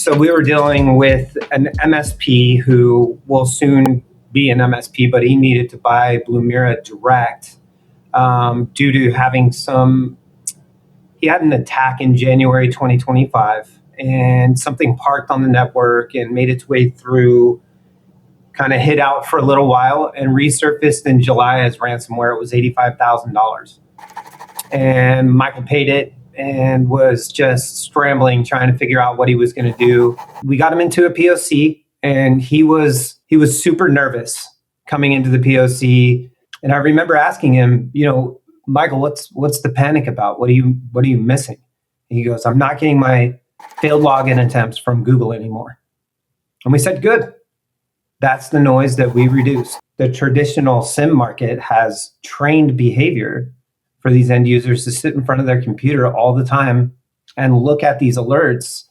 So we were dealing with an MSP who will soon be an MSP, but he needed to buy Blumira direct due to having he had an attack in January 2025 and something parked on the network and made its way through, kind of hid out for a little while and resurfaced in July as ransomware. It was $85,000. And Michael paid it and was just scrambling, trying to figure out what he was going to do. We got him into a POC and he was super nervous coming into the POC. And I remember asking him, Michael, what's the panic about? What are you missing? And he goes, I'm not getting my failed login attempts from Google anymore. And we said, good. That's the noise that we reduce. The traditional SIEM market has trained behavior for these end users to sit in front of their computer all the time and look at these alerts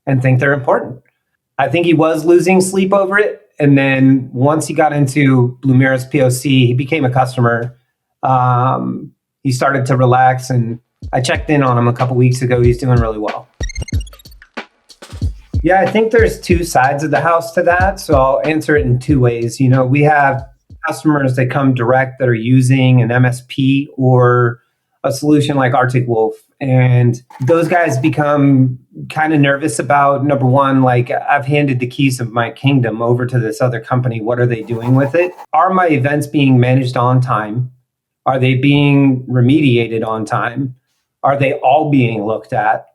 and think they're important. I think he was losing sleep over it. And then once he got into Blumira's POC, he became a customer. He started to relax, and I checked in on him a couple weeks ago. He's doing really well. Yeah, I think there's two sides of the house to that. So I'll answer it in two ways. We have customers that come direct that are using an MSP or a solution like Arctic Wolf. And those guys become kind of nervous about, number one, like, I've handed the keys of my kingdom over to this other company. What are they doing with it? Are my events being managed on time? Are they being remediated on time? Are they all being looked at?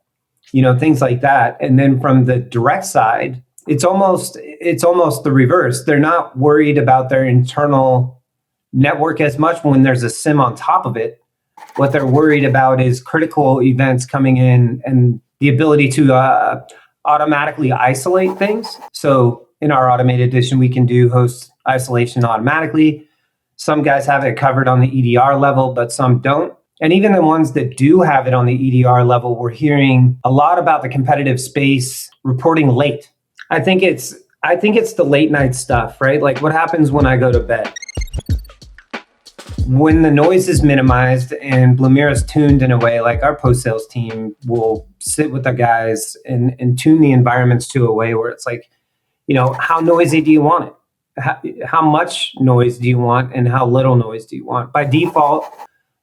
Things like that. And then from the direct side, it's almost the reverse. They're not worried about their internal network as much when there's a SIEM on top of it. What they're worried about is critical events coming in and the ability to automatically isolate things. So in our automated edition, we can do host isolation automatically. Some guys have it covered on the EDR level, but some don't. And even the ones that do have it on the EDR level, we're hearing a lot about the competitive space reporting late. I think it's the late night stuff, right? Like, what happens when I go to bed? When the noise is minimized and Blumira's tuned in a way, like our post-sales team will sit with the guys and tune the environments to a way where it's like, how noisy do you want it? How much noise do you want and how little noise do you want? By default,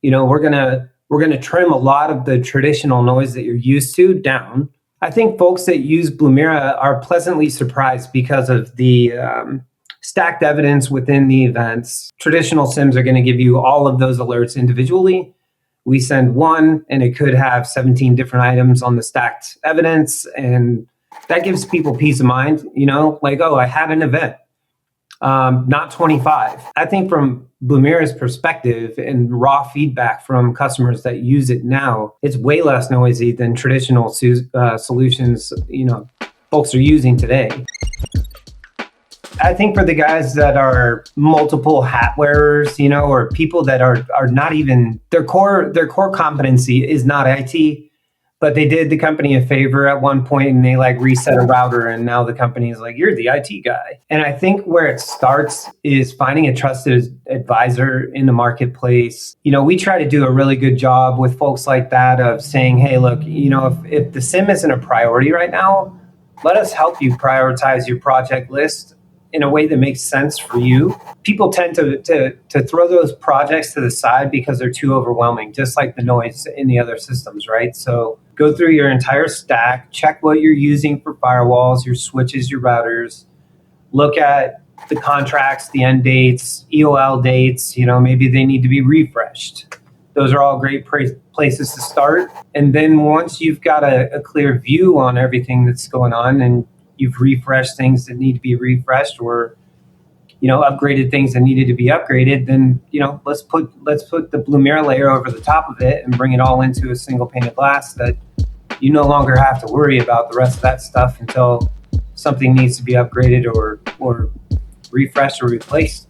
we're gonna trim a lot of the traditional noise that you're used to down. I think folks that use Blumira are pleasantly surprised because of the stacked evidence within the events. Traditional SIEMs are going to give you all of those alerts individually. We send one, and it could have 17 different items on the stacked evidence, and that gives people peace of mind. Like, oh, I had an event. Not 25. I think from Blumira's perspective and raw feedback from customers that use it now, it's way less noisy than traditional solutions, folks are using today. I think for the guys that are multiple hat wearers, or people that are not even, their core competency is not IT, but they did the company a favor at one point and they reset a router, and now the company is like, you're the IT guy. And I think where it starts is finding a trusted advisor in the marketplace. We try to do a really good job with folks like that of saying, hey, look, if the SIEM isn't a priority right now, let us help you prioritize your project list in a way that makes sense for you. People tend to throw those projects to the side because they're too overwhelming, just like the noise in the other systems, right? So go through your entire stack, check what you're using for firewalls, your switches, your routers, look at the contracts, the end dates, EOL dates, maybe they need to be refreshed. Those are all great places to start. And then once you've got a clear view on everything that's going on and you've refreshed things that need to be refreshed or, upgraded things that needed to be upgraded, then, let's put the Blumira layer over the top of it and bring it all into a single pane of glass that you no longer have to worry about the rest of that stuff until something needs to be upgraded or refreshed or replaced.